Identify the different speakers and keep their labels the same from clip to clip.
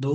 Speaker 1: 2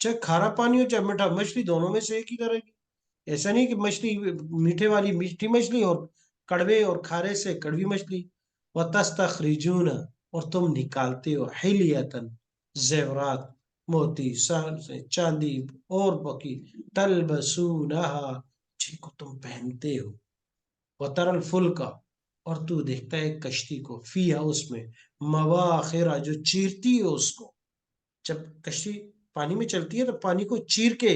Speaker 1: چاہے کھارا پانی ہو چاہے میٹھا، مچھلی دونوں میں سے ایک ہی طرح کی. ایسا نہیں کہ مچھلی میٹھے والی میٹھی مچھلی اور کڑوے اور کھارے سے کڑوی مچھلی. وَتَسْتَخْرِجُونَ اور تم نکالتے ہو حلیتن زیورات، موتی، سے چاندی اور باقی، تلبسونہا جن کو تم پہنتے ہو. وَتَرَى الْفُلْكَ اور تو دیکھتا ہے کشتی کو، فیہا اس میں، مواخرہ جو چیرتی ہے اس کو. جب کشتی پانی میں چلتی ہے تو پانی کو چیر کے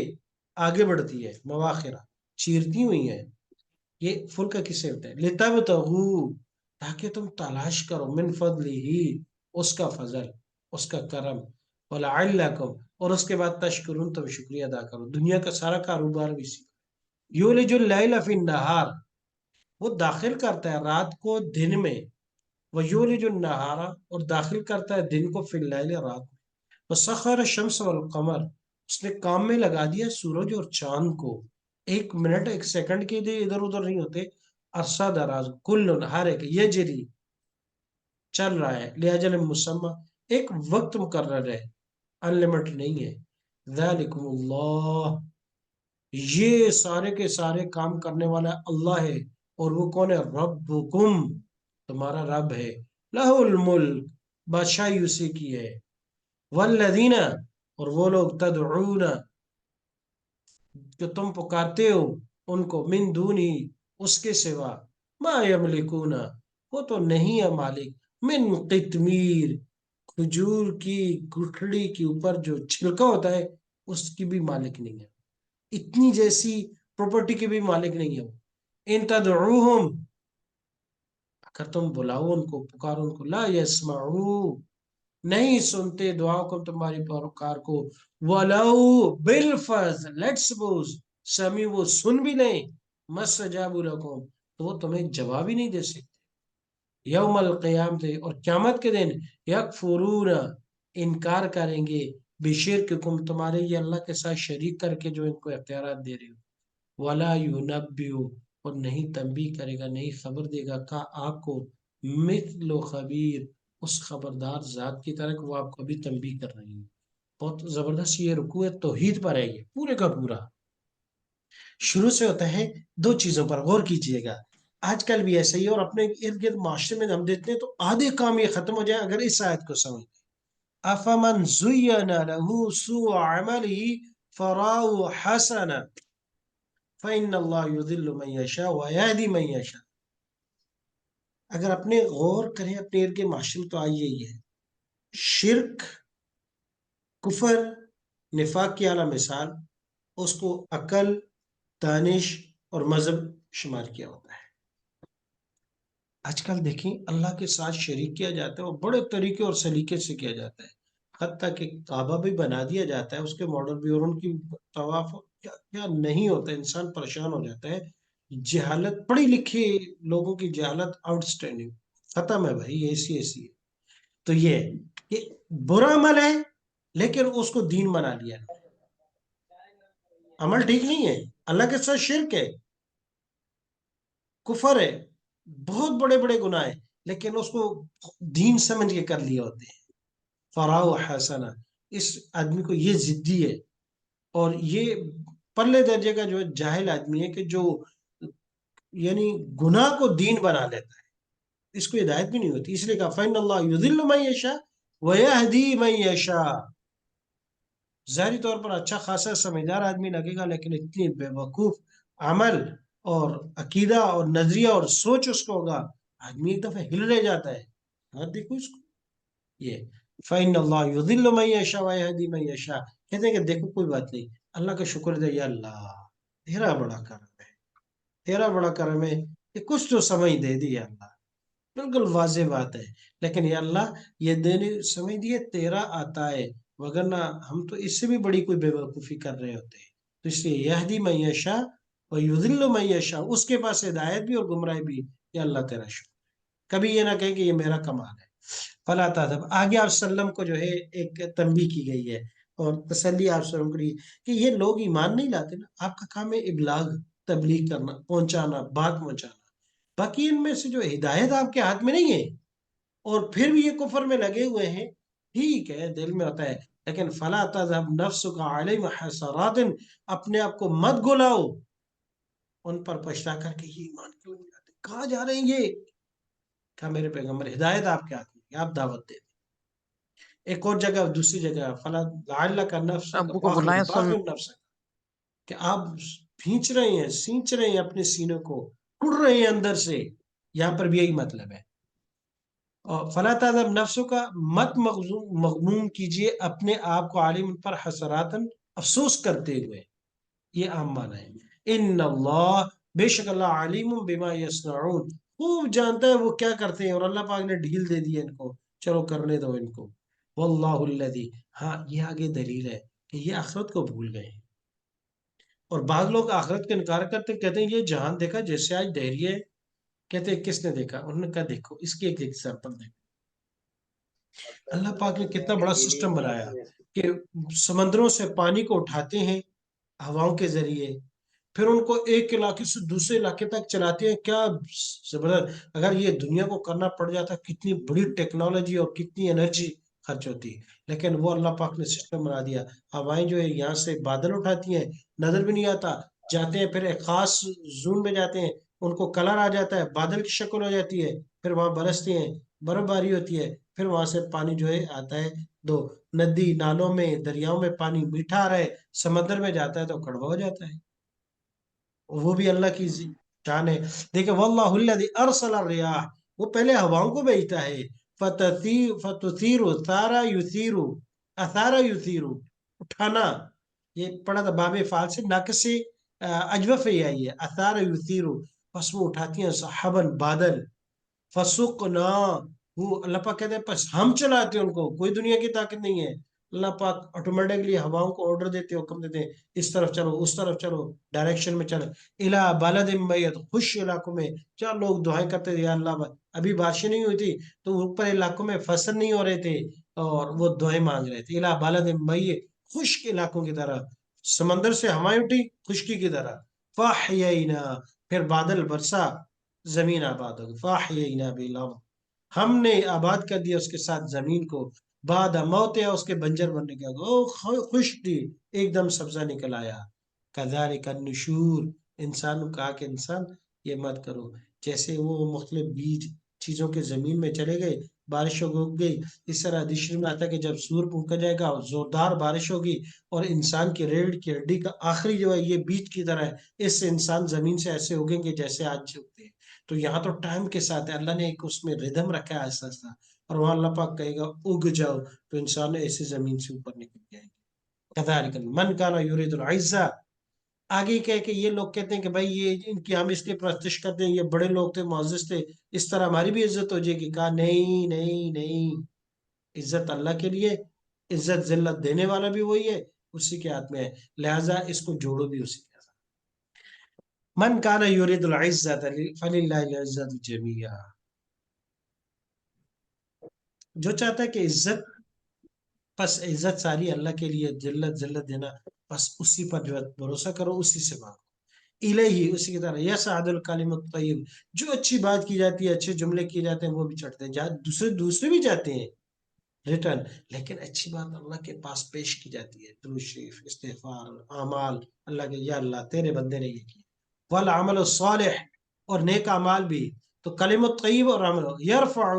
Speaker 1: آگے بڑھتی ہے، مواخرہ چیرتی ہوئی ہے. یہ فلک کسے ہوتا ہے؟ لِتَبْتَغُوا تاکہ تم تلاش کرو، من فضلہ اس کا فضل، اس کا کرم، وَلَعَلَّكُمْ اور اس کے بعد تشکرون تم شکریہ ادا کرو. دنیا کا سارا کاروبار بھی اسی. یولج اللیل فی النہار وہ داخل کرتا ہے رات کو دن میں، وہ یولج النہار اور داخل کرتا ہے دن کو فی اللیل رات میں. وسخر الشمس والقمر اس نے کام میں لگا دیا سورج اور چاند کو. ایک منٹ ایک سیکنڈ کے لیے ادھر ادھر نہیں ہوتے، عرصہ دراز، کل ہر ایک یجری چل رہا ہے، لاجل مسمى ایک وقت مقرر ہے، انلمیٹڈ نہیں ہے. ذالکم اللہ یہ سارے کے سارے کام کرنے والا اللہ ہے. اور وہ کون ہے؟ ربکم تمہارا رب ہے. لہ الملک بادشاہی اسی کی ہے. والذین اور وہ لوگ تدعون جو تم پکارتے ہو ان کو، من دونی اس کے سوا، ما یملکون وہ تو نہیں ہے مالک، من قطمیر کھجور کی گٹھڑی کے اوپر جو چھلکا ہوتا ہے اس کی بھی مالک نہیں ہے، اتنی جیسی پراپرٹی کے بھی مالک نہیں ہے وہ. ان تدعوہم اگر تم بلاؤ ان کو، پکارو ان کو، لا یسمعو نہیں سنتے دعا کو تمہاری پکار کو. ولو بالفرض لیٹ سپوز سمی وہ سن بھی لیں، مستجابوا لکم تو وہ تمہیں جواب ہی نہیں دے سکتے. یوم القیامت اور قیامت کے دن، یکفرون انکار کریں گے، بشرککم تمہارے یہ اللہ کے ساتھ شریک کر کے جو ان کو اختیارات دے رہے ہو. ولا ينبئ اور نہیں تنبیہ کرے گا، نہیں خبر دے گا کا آپ کو، مثل خبیر اس خبردار ذات کی طرح کہ وہ آپ کو ابھی تنبیہ کر رہی ہے. بہت زبردست یہ رکوع ہے، توحید پر ہے، یہ پورے کا پورا شروع سے ہوتا ہے دو چیزوں پر. غور کیجئے گا، آج کل بھی ایسا ہی ہے، اور اپنے ارد گرد معاشرے میں ہم دیکھتے ہیں تو آدھے کام یہ ختم ہو جائے اگر اس آیت کو سمجھ. افمن زین له سوء عمله فراه حسنا فإن اللہ یضل من یشاء ویہدی من یشاء. اگر اپنے غور کریں اپنے ارد گرد معاشرے میں تو آئیے یہ ہے شرک، کفر، نفاق کی اعلیٰ مثال، اس کو عقل، دانش اور مذہب شمار کیا ہوتا ہے. آج کل دیکھیں اللہ کے ساتھ شریک کیا جاتا ہے اور بڑے طریقے اور سلیقے سے کیا جاتا ہے، حتیٰ کہ کعبہ بھی بنا دیا جاتا ہے، اس کے ماڈل بھی، اور ان کی طواف کیا کیا نہیں ہوتا ہے، انسان پریشان ہو جاتا ہے. جہالت، پڑھی لکھی لوگوں کی جہالت آؤٹ اسٹینڈنگ ختم ہے بھائی، ایسی ایسی ہے. تو یہ برا عمل ہے لیکن اس کو دین بنا لیا، عمل ٹھیک نہیں ہے، اللہ کے ساتھ شرک ہے، کفر ہے، بہت بڑے بڑے گناہ ہیں، لیکن اس کو دین سمجھ کے کر لیے ہوتے ہیں. فراو حسنا اس آدمی کو یہ ضدی ہے، اور یہ پرلے درجے کا جو جاہل آدمی ہے کہ جو یعنی گناہ کو دین بنا لیتا ہے، اس کو ہدایت بھی نہیں ہوتی. اس لیے کہا فإن اللہ یضل من یشاء ویہدی من یشاء. ظاہری طور پر اچھا خاصا سمجھدار آدمی لگے گا لیکن اتنی بے وقوف عمل اور عقیدہ اور نظریہ اور سوچ اس کو ہوگا، آدمی ایک دفعہ ہل رہ جاتا ہے. ہاں دیکھو اس کو، یہ فإن اللہ یضل من یشاء ویہدی من یشاء. کہتے ہیں کہ دیکھو کوئی بات نہیں، اللہ کا شکر دے، یا اللہ تیرا بڑا کرم ہے، تیرا بڑا کرم ہے کہ کچھ تو سمجھ دے دی یا اللہ. بالکل واضح بات ہے، لیکن یا اللہ یہ دینے سمجھ دیے تیرا آتا ہے، وگرنہ ہم تو اس سے بھی بڑی کوئی بے وقوفی کر رہے ہوتے ہیں. تو اس لیے یہدی من یشاء و یضل من یشاء، اس کے پاس ہدایت بھی اور گمراہی بھی. یا اللہ تیرا شکر. کبھی یہ نہ کہیں کہ یہ میرا کمال ہے. فلا تذهب آگے آپ وسلم کو جو ہے ایک تنبیہ کی گئی ہے اور تسلی آپ وسلم کو دی کہ یہ لوگ ایمان نہیں لاتے نا، آپ کا کام ہے ابلاغ، تبلیغ کرنا، پہنچانا، بات پہنچانا. باقی ان میں سے جو ہدایت آپ کے ہاتھ میں نہیں ہے اور پھر بھی یہ کفر میں لگے ہوئے ہیں، ٹھیک ہے دل میں ہوتا ہے، لیکن فلا تذهب نفسك علیہم حسرات، اپنے آپ کو مت گلاؤ ان پر پچھتا کر کے یہ ایمان کیوں نہیں لاتے، کہاں جا رہے ہیں یہ؟ کہا میرے پیغمبر ہدایت آپ کے ہاتھ میں، آپ دعوت دیں۔ ایک اور جگہ دوسری جگہ فلا لعلک نفسک
Speaker 2: ابو کو
Speaker 1: باخع
Speaker 2: بلائیں سن.
Speaker 1: نفسک، کہ آپ بھینچ رہے ہیں، سینچ رہے ہیں اپنے سینوں کو، اڑ رہے ہیں اندر سے، یہاں پر بھی یہی مطلب ہے۔ اور فلا تعذب نفسوں کا مت مغموم کیجئے اپنے آپ کو عالم پر حسراتن افسوس کرتے ہوئے، یہ عام معنی ہے۔ ان اللہ، بے شک اللہ علیم بما یصنعون، خوب جانتا ہے وہ کیا کرتے ہیں، اور اللہ پاک نے ڈھیل دے دی ہے ان کو، چلو کرنے دو ان کو۔ واللہ الذی، ہاں یہ آگے دلیل ہے کہ یہ آخرت کو بھول گئے ہیں، اور بعض لوگ آخرت کا انکار کرتے ہیں، کہتے ہیں یہ جہان دیکھا جیسے آج دہریے ہے، کہتے ہیں کس نے دیکھا؟ انہوں نے کہا دیکھو اس کی ایک ایگزامپل دیکھو، اللہ پاک نے کتنا بڑا سسٹم بنایا کہ سمندروں سے پانی کو اٹھاتے ہیں ہواؤں کے ذریعے، پھر ان کو ایک علاقے سے دوسرے علاقے تک چلاتے ہیں، کیا زبردست! اگر یہ دنیا کو کرنا پڑ جاتا کتنی بڑی ٹیکنالوجی اور کتنی انرجی خرچ ہوتی، لیکن وہ اللہ پاک نے سسٹم بنا دیا۔ ہوائیں جو ہے یہاں سے بادل اٹھاتی ہیں، نظر بھی نہیں آتا، جاتے ہیں پھر ایک خاص زون میں جاتے ہیں، ان کو کلر آ جاتا ہے، بادل کی شکل ہو جاتی ہے، پھر وہاں برستے ہیں، برف باری ہوتی ہے، پھر وہاں سے پانی جو ہے آتا ہے، دو ندی نالوں میں دریاؤں میں پانی میٹھا آ رہا ہے، سمندر میں جاتا ہے تو کڑوا ہو جاتا ہے، وہ بھی اللہ کی شان ہے۔ دیکھیں واللہ الذی ارسل الرياح، وہ پہلے ہواؤں کو بھیجتا ہے، فتثیر ثارا یثیر، اثارا یثیر، اٹھانا، یہ پڑھا تھا باب فعال سے ناقص اجوف ہی آئی ہے، اثارا یثیر، بس وہ اٹھاتی ہیں سحابن بادل، فسقنا، وہ اللہ پاک کہتے ہیں بس ہم چلاتے ہیں ان کو، کوئی دنیا کی طاقت نہیں ہے، اللہ پاک آٹومیٹکلی ہواؤں کو آرڈر دیتے ہیں، حکم دیتے ہیں اس طرف چلو اس طرف چلو، ڈائریکشن میں چلو، الا بلد میت، خوش علاقوں میں، چار لوگ دعائیں کرتے تھے یا اللہ ابھی بارشیں نہیں ہوئی تھی تو اوپر علاقوں میں فصل نہیں ہو رہے تھے اور وہ دعائیں مانگ رہے تھے، الا بلد میت، خشک علاقوں کی طرح، سمندر سے ہوائیں اٹھی خشکی کی طرح، فاحیینا، پھر بادل برسا، زمین آباد ہوگی، فاحیینا بالارض، ہم نے آباد کر دیا اس کے ساتھ زمین کو، بعد موت یا اس کے بنجر بننے کے وہ خشک تھی، ایک دم سبزہ نکل آیا۔ کذالک النشور، انسان کو کہا کہ انسان یہ مت کرو، جیسے وہ مختلف بیج چیزوں کے زمین میں چلے گئے، بارشوں کو اگ گئی، اس طرح حدیث شریف میں آتا ہے کہ جب سور پھونکا جائے گا زوردار بارش ہوگی اور انسان کی ریڑھ کی ہڈی کا آخری جو ہے یہ بیج کی طرح ہے، اس سے انسان زمین سے ایسے اگیں گے جیسے آج اگتے ہیں۔ تو یہاں تو ٹائم کے ساتھ ہے، اللہ نے ایک اس میں ردم رکھا ہے ایسا ایسا، اور وہاں اللہ پاک کہے گا اگ جاؤ تو انسان ایسے زمین سے اوپر نکل جائیں گے۔ کذالک من کان یرید العزہ، آگے کہے کہ یہ لوگ کہتے ہیں کہ بھائی یہ ان کی ہم اس لیے پرستش کرتے ہیں، یہ بڑے لوگ تھے معزز تھے، اس طرح ہماری بھی عزت ہو جائے گی، کہا نہیں نہیں نہیں، عزت اللہ کے لیے، عزت ذلت دینے والا بھی وہی ہے، اسی کے ہاتھ میں ہے، لہٰذا اس کو جوڑو بھی اسی کے ساتھ۔ من کان یرید العزت فللہ العزت جمیعا، جو چاہتا ہے کہ عزت، بس عزت ساری اللہ کے لیے، ذلت ذلت دینا بس اسی پر جو ہے بھروسہ کرو، اسی سے مانگو، الہی، اسی کی طرح یسعد الکلم الطیب، جو اچھی بات کی جاتی ہے، اچھے جملے کیے جاتے ہیں وہ بھی چڑھتے ہیں، دوسرے بھی جاتے ہیں ریٹرن، لیکن اچھی بات اللہ کے پاس پیش کی جاتی ہے، درود شریف، استغفار، اعمال، اللہ کے یا اللہ تیرے بندے نے یہ کیا، والعمل الصالح، اور نیک اعمال بھی، تو کلم الطیب اور عمل یرفعہ،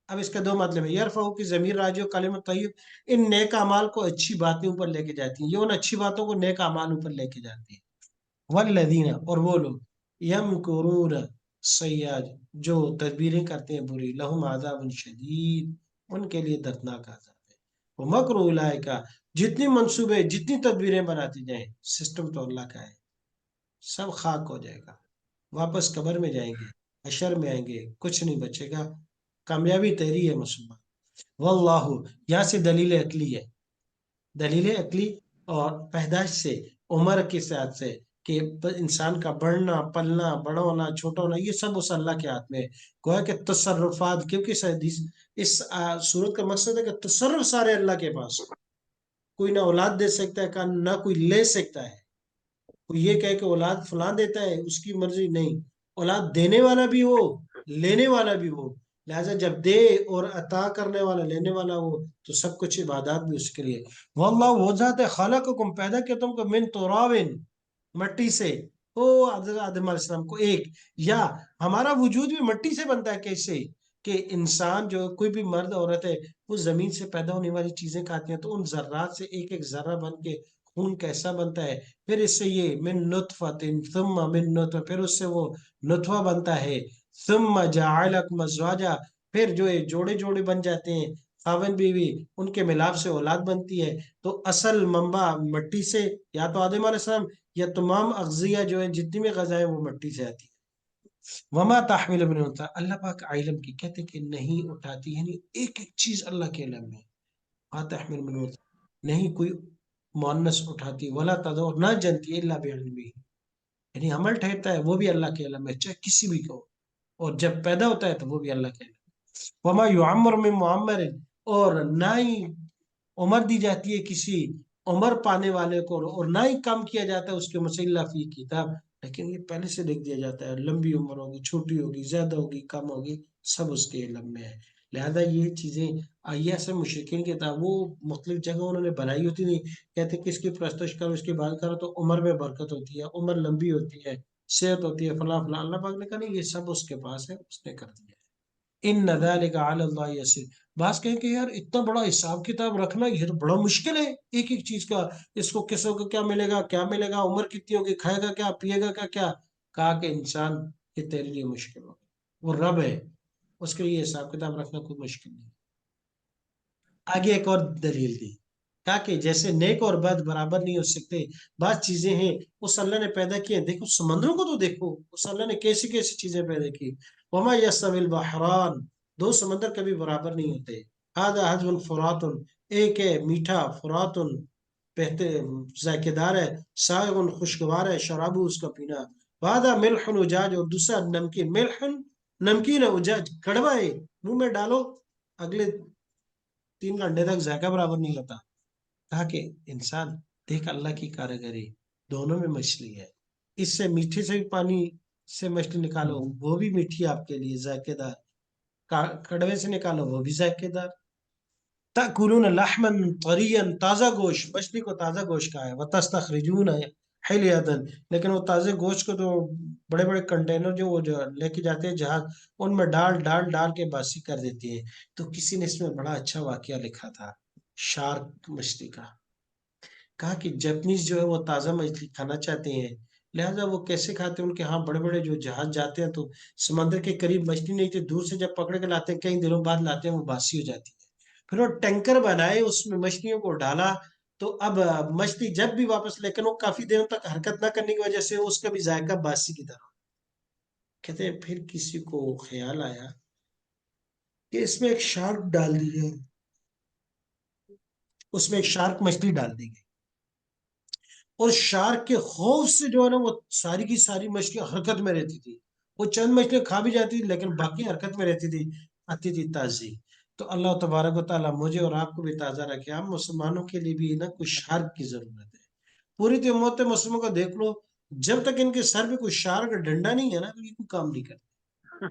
Speaker 1: اب اس کا دو مطلب ہے، یرفعہ کی ضمیر راجع کلم الطیب، ان نیک اعمال کو اچھی باتیں اوپر لے کے جاتی ہیں، یہ ان اچھی باتوں کو نیک اعمال اوپر لے کے جاتی ہیں، والذین، اور وہ لوگ، یمکرون سیئات، جو تدبیریں کرتے ہیں بری، لہم عذاب شدید، ان کے لیے دردناک عذاب ہے، وہ مکر اولئک، جتنی منصوبے جتنی تدبیریں بناتی جائیں، سسٹم تو اللہ کا ہے، سب خاک ہو جائے گا، واپس قبر میں جائیں گے، حشر میں آئیں گے، کچھ نہیں بچے گا، کامیابی تیری ہے مسلمان۔ واللہ، یہاں سے دلیل عقلی ہے، دلیل عقلی اور پیدائش سے، عمر کے ساتھ سے، کہ انسان کا بڑھنا پلنا، بڑا ہونا چھوٹا ہونا، یہ سب اس اللہ کے ہاتھ میں ہے، گویا کہ تصرفات، کیونکہ اس صورت کا مقصد ہے کہ تصرف سارے اللہ کے پاس، کوئی نہ اولاد دے سکتا ہے نہ کوئی لے سکتا ہے، کوئی یہ کہے کہ اولاد فلاں دیتا ہے اس کی مرضی نہیں، اولاد دینے والا بھی ہو لینے والا بھی ہو، لہذا جب دے اور عطا کرنے والا لینے والا وہ، تو سب کچھ عبادات بھی اس کے لیے۔ واللہ وہ ذات ہے خلقکم پیدا کیا تم کو من تراب مٹی سے، او حضرت آدم علیہ السلام کو ایک، یا ہمارا وجود بھی مٹی سے بنتا ہے کیسے کہ انسان جو کوئی بھی مرد عورت ہے وہ زمین سے پیدا ہونے والی چیزیں کھاتے ہیں، تو ان ذرات سے ایک ایک ذرہ بن کے خون کیسا بنتا ہے، پھر اس سے یہ من نطفہ ثم من نطفہ، پھر اس سے وہ نطفہ بنتا ہے، ثم جعلکم ازواجا، پھر جو ہے جوڑے جوڑے بن جاتے ہیں، خاوند بیوی، ان کے ملاپ سے اولاد بنتی ہے۔ تو اصل منبع مٹی سے، یا تو آدم علیہ السلام، یا تمام اغذیہ جو ہیں جتنی بھی غذائیں وہ مٹی سے آتی ہیں۔ وما تحمل من انثى، اللہ پاک علم کی کہتے کہ نہیں اٹھاتی، یعنی ایک ایک چیز اللہ کے علم میں، ما تحمل من انثى، نہیں کوئی مؤنث اٹھاتی، ولا تضع، اور نہ جنتی الا بعلمه، یعنی حمل ٹھہرتا ہے وہ بھی اللہ کے علم میں، چاہے کسی بھی کو، اور جب پیدا ہوتا ہے تو وہ بھی اللہ کے علم میں۔ وما يعمر من معمر، اور نہ ہی عمر دی جاتی ہے کسی عمر پانے والے کو، اور نہ ہی کم کیا جاتا ہے اس کے مسلح فی کتاب، لیکن یہ پہلے سے لکھ دیا جاتا ہے، لمبی عمر ہوگی، چھوٹی ہوگی، زیادہ ہوگی، کم ہوگی، سب اس کے علم میں ہے۔ لہذا یہ چیزیں آئیے سے مشرکین کی طرح وہ مختلف جگہ انہوں نے بنائی ہوتی تھی، کہتے کس کی پرستش کرو اس کی بات کرو تو عمر میں برکت ہوتی ہے، عمر لمبی ہوتی ہے، صحت ہوتی ہے، فلاں فلاں، اللہ پاک نے کہا نہیں، یہ سب اس کے پاس ہے، اس نے کر دیا ہے۔ ان ذالک علی اللہ یسیر، بعض کہیں کہ یار اتنا بڑا حساب کتاب رکھنا یہ تو بڑا مشکل ہے، ایک ایک چیز کا، اس کو کسوں کو کیا ملے گا، کیا ملے گا، عمر کتنی ہوگی، کھائے گا کیا، پیے گا کیا کیا، کہا کہ انسان یہ تیرے لیے مشکل ہوگا، وہ رب ہے، اس کے لیے حساب کتاب رکھنا کوئی مشکل نہیں۔ آگے ایک اور دلیل دی، کہا کہ جیسے نیک اور بد برابر نہیں ہو سکتے، بعض چیزیں ہیں اس اللہ نے پیدا کی ہیں، دیکھو سمندروں کو تو دیکھو، اس اللہ نے کیسی کیسی چیزیں پیدا کی، وما یستوی البحران، دو سمندر کبھی برابر نہیں ہوتے، هذا عذب فرات، ایک ہے میٹھا، فرات بہتے ذائقے دار ہے، سائغ خوشگوار ہے، شراب اس کا پینا، وهذا ملح اجاج، اور دوسرا نمکین، ملح نمکین ہے، اجاج کڑوا ہے، منہ میں ڈالو اگلے 3 گھنٹے تک ذائقہ برابر نہیں لگتا۔ کہا کہ انسان دیکھ اللہ کی کاریگری، دونوں میں مچھلی ہے، اس سے میٹھے سے بھی پانی سے مچھلی نکالو وہ بھی میٹھی آپ کے لیے ذائقے دار، کڑوے سے نکالو وہ بھی ذائقے دار۔ تأکلون لحما طریا، تازہ گوشت، مچھلی کو تازہ گوشت کہا ہے، وتستخرجون حلیۃ، لیکن وہ تازے گوشت کو تو بڑے بڑے کنٹینر جو لے کے جاتے ہیں جہاز، ان میں ڈال کے باسی کر دیتے ہیں۔ تو کسی نے اس میں بڑا اچھا واقعہ لکھا تھا شارک مچھلی کا، کہا کہ جیپنیز جو ہے وہ تازہ مچھلی کھانا چاہتے ہیں، لہذا وہ کیسے کھاتے ہیں، ان کے ہاں بڑے بڑے جو جہاز جاتے ہیں تو سمندر کے قریب مچھلی نہیں تھی، دور سے جب پکڑ کے لاتے ہیں کئی دنوں بعد لاتے ہیں وہ باسی ہو جاتی ہے، پھر وہ ٹینکر بنائے اس میں مچھلیوں کو ڈالا، تو اب مچھلی جب بھی واپس، لیکن وہ کافی دنوں تک حرکت نہ کرنے کی وجہ سے اس کا بھی ذائقہ باسی کی طرح، کہتے ہیں پھر کسی کو خیال آیا کہ اس میں ایک شارک ڈال دی جائے، اس میں ایک شارک مچھلی ڈال دی گئی، اور شارک کے خوف سے جو ہے نا وہ ساری کی ساری مچھلیاں حرکت میں رہتی تھی، وہ چند مچھلیاں کھا بھی جاتی تھی لیکن باقی حرکت میں رہتی تھی، آتی تھی تازی۔ تو اللہ تبارک و تعالیٰ مجھے اور آپ کو بھی تازہ رکھے، ہم مسلمانوں کے لیے بھی نا کچھ شارک کی ضرورت ہے، پوری تو امت مسلموں کو دیکھ لو، جب تک ان کے سر پہ کوئی شارک ڈنڈا نہیں ہے نا تو یہ کوئی کام نہیں کرتے،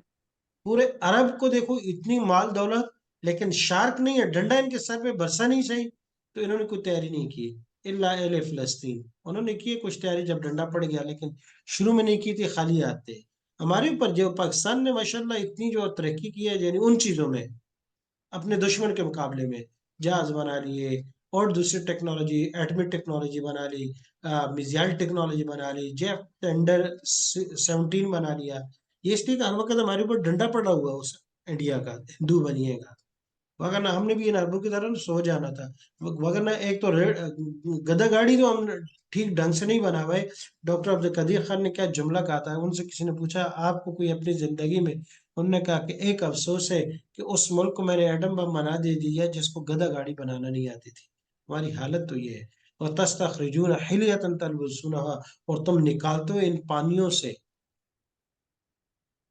Speaker 1: پورے عرب کو دیکھو اتنی مال دولت، لیکن شارک نہیں ہے، ڈنڈا ان کے سر پہ برسا نہیں صحیح، تو انہوں نے کوئی تیاری نہیں کی، اللہ اہل فلسطین انہوں نے کی کچھ تیاری جب ڈنڈا پڑ گیا، لیکن شروع میں نہیں کی تھی، خالی آتے ہمارے اوپر جو پاکستان نے ماشاءاللہ اتنی جو ترقی کی ہے، یعنی ان چیزوں میں اپنے دشمن کے مقابلے میں، جہاز بنا لیے اور دوسری ٹیکنالوجی، ایٹمی ٹیکنالوجی بنا لی، میزائل ٹیکنالوجی بنا لی، جیف ٹینڈر 17 بنا لیا، یہ اس لیے کہ ہر وقت ہمارے اوپر ڈنڈا پڑا ہوا ہے اس انڈیا کا، ہندو بنیے گا، وگرنہ ہم نے بھی ان اربوں کی طرح سو جانا تھا، وگرنہ ایک تو گدا گاڑی تو ہم نے ٹھیک ڈھنگ سے نہیں بنا بھائی۔ ڈاکٹر عبد القدیر خان نے کیا جملہ کہا تھا، ان سے کسی نے پوچھا آپ کو کوئی اپنی زندگی میں، انہوں نے کہا کہ ایک افسوس ہے کہ اس ملک کو میں نے ایٹم بم بنا دے دیا جس کو گدا گاڑی بنانا نہیں آتی تھی، ہماری حالت تو یہ ہے۔ اور تستخرجون حلیۃ تلبسونها، اور تم نکالتے ہو ان پانیوں سے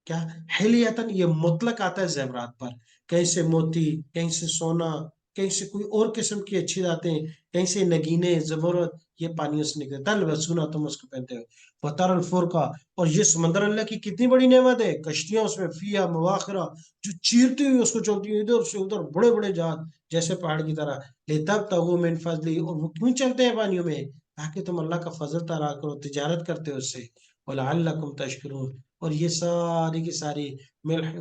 Speaker 1: کیا، حلیتن، یہ مطلق آتا ہے زیورات پر، کہیں سے موتی، کہیں سے سونا، کہیں سے کوئی اور قسم کی اچھی ذاتیں، کہیں سے نگینے زمرد، یہ پانیوں سے نکلے تل بسونا، تم اس کو پہنتے ہو وطار الفرقہ، اور یہ سمندر اللہ کی کتنی بڑی نعمت ہے، کشتیاں اس میں فیا مواخرہ جو چیرتی ہوئی اس کو چلتی ہیں ادھر سے ادھر، بڑے بڑے جہاز جیسے پہاڑ کی طرح، لے تب تغو من فضلی، اور وہ کیوں چلتے ہیں پانیوں میں، تاکہ تم اللہ کا فضل تارا کرو، تجارت کرتے ہو اس سے، وَلَعَلَّكُمْ تَشْكُرُونَ، اور یہ ساری کی ساری ملح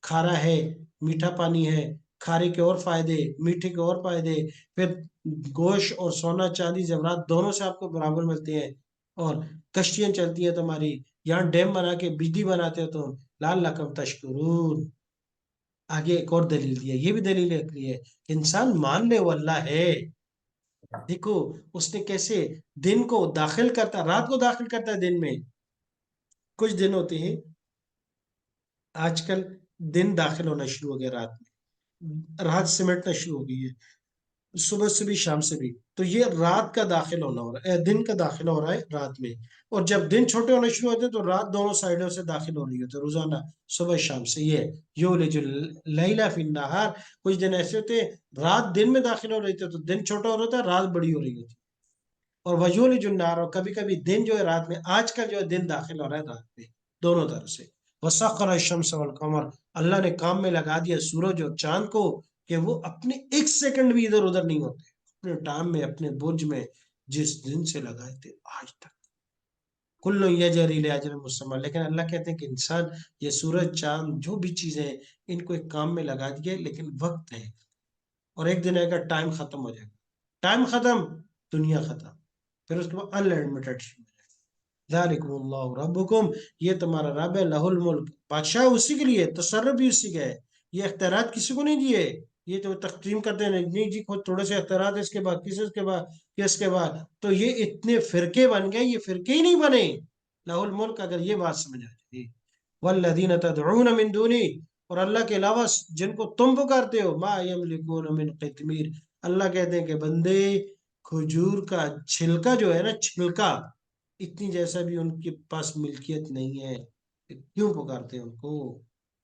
Speaker 1: کھارا ہے، میٹھا پانی ہے، کھارے کے اور فائدے، میٹھے کے اور فائدے، پھر گوشت اور سونا چاندی زیورات دونوں سے آپ کو برابر ملتے ہیں، اور کشتیاں چلتی ہیں تمہاری، یہاں ڈیم بنا کے بجلی بناتے ہو تم، لعلکم تشکرون۔ آگے ایک اور دلیل دی ہے، یہ بھی دلیل ہے کہ انسان مان لے وہ اللہ ہے۔ دیکھو اس نے کیسے دن کو داخل کرتا، رات کو داخل کرتا ہے دن میں، کچھ دن ہوتے ہیں آج کل دن داخل ہونا شروع ہو گیا رات میں، رات سمٹنا شروع ہو گئی ہے، صبح سے بھی شام سے بھی، تو یہ رات کا داخل ہونا ہو رہا ہے، دن کا داخل ہو رہا ہے رات میں، اور جب دن چھوٹے ہونے شروع ہوتے ہیں تو رات دونوں سائڈوں سے داخل ہو رہی ہوتی ہے روزانہ، صبح شام سے، یہ یولج اللیل فی النہار، کچھ دن ایسے ہوتے ہیں رات دن میں داخل ہو رہی تھی تو دن چھوٹا ہو رہا تھا، رات بڑی ہو رہی ہوتی، اور ویولج النہار، اور کبھی کبھی دن جو ہے رات میں، آج کل جو ہے دن داخل ہو رہا ہے رات میں، دونوں طرف سے، وسخر الشمس والقمر، اللہ نے کام میں لگا دیا سورج اور چاند کو کہ وہ اپنے ایک سیکنڈ بھی ادھر ادھر نہیں ہوتے، اپنے ٹائم میں اپنے برج میں، جس دن سے لگائے تھے آج تک، کل یجری لاجل مسمى، لیکن اللہ کہتے ہیں کہ انسان یہ سورج چاند جو بھی چیزیں ہیں ان کو ایک کام میں لگا دیے، لیکن وقت ہے، اور ایک دن آئے گا ٹائم ختم ہو جائے گا، ٹائم ختم، دنیا ختم، پھر اس کے بعد انلمیٹڈ، ذالکم اللہ ربکم، یہ تمہارا رب ہے، لہ الملک، بادشاہ اسی کے لیے، تصرف بھی اسی کا ہے، یہ اختیارات کسی کو نہیں دیے، یہ تو تقسیم کرتے ہیں نہیں جی خود تھوڑے سے اختیارات اس کے بعد کس کے بعد کس کے بعد، تو یہ اتنے فرقے بن گئے، یہ فرقے ہی نہیں بنے، لہ الملک اگر یہ بات سمجھ آ جائے، والذین تدعون من دونی، اور اللہ کے علاوہ جن کو تم پکارتے ہو، ما یملکون من قطمیر، اللہ کہتے ہیں کہ بندے کھجور کا چھلکا جو ہے نا، چھلکا اتنی جیسا بھی ان کے پاس ملکیت نہیں ہے، کیوں پکارتے ہیں ان کو،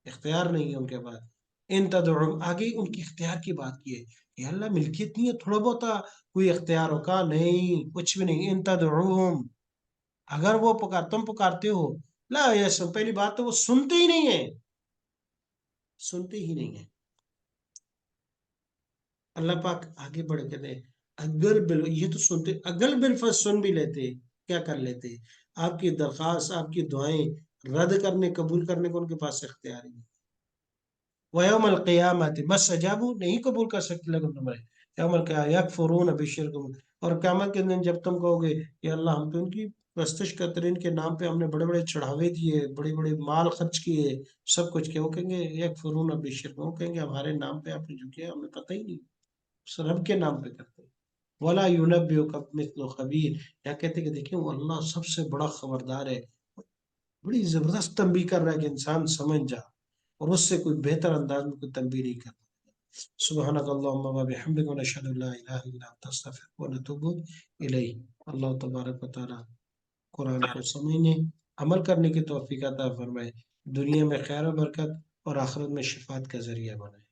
Speaker 1: اختیار نہیں ہے ان کے پاس، ان تدعو، آگے ان کی اختیار کی بات کی ہے کہ اللہ ملکیت نہیں ہے، تھوڑا بہت کوئی اختیار ہو، کہا نہیں کچھ بھی نہیں، ان تدعوہم، اگر وہ تم پکارتے ہو، لا یسمع، پہلی بات تو وہ سنتے ہی نہیں ہے، سنتے ہی نہیں ہے، اللہ پاک آگے بڑھ کے دے، اگر یہ تو سنتے، اگر بالفرض سن بھی لیتے کیا کر لیتے، آپ کی درخواست آپ کی دعائیں رد کرنے قبول کرنے کو ان کے پاس اختیار ہی نہیں، وَيَوْمَ الْقِيَامَةِ مَا اسْتَجَابُوا، نہیں قبول کر سکتے لیکن تمہارے، یوم القیامہ یکفرون بشرکم، اور قیامت کے دن جب تم کہو گے کہ اللہ ہم تو ان کی پرستش کرتے رہے، ان کے نام پہ ہم نے بڑے بڑے چڑھاوے دیے، بڑے بڑے مال خرچ کیے، سب کچھ کیا، وہ کہیں گے یکفرون بشرکم، وہ کہیں گے ہمارے نام پہ آپ نے جو کیا ہمیں پتہ ہی نہیں، اس رب کے نام پہ کرتے ہیں، ولا ينبئك مثل خبیر، یا کہتے کہ دیکھیں وہ اللہ سب سے بڑا خبردار ہے، بڑی زبردست تنبیہ کر رہا ہے کہ انسان سمجھ جا، اور اس سے کوئی بہتر انداز میں کوئی تنبیہ نہیں کرتا۔ سبحانک اللہم و بحمدک ونشہد ان لا الہ الا انت نستغفرک ونتوب الیک۔ اللہ تبارک و تعالی قرآن کو سمجھنے عمل کرنے کی توفیق عطا فرمائے، دنیا میں خیر و برکت اور آخرت میں شفاعت کا ذریعہ بنائے۔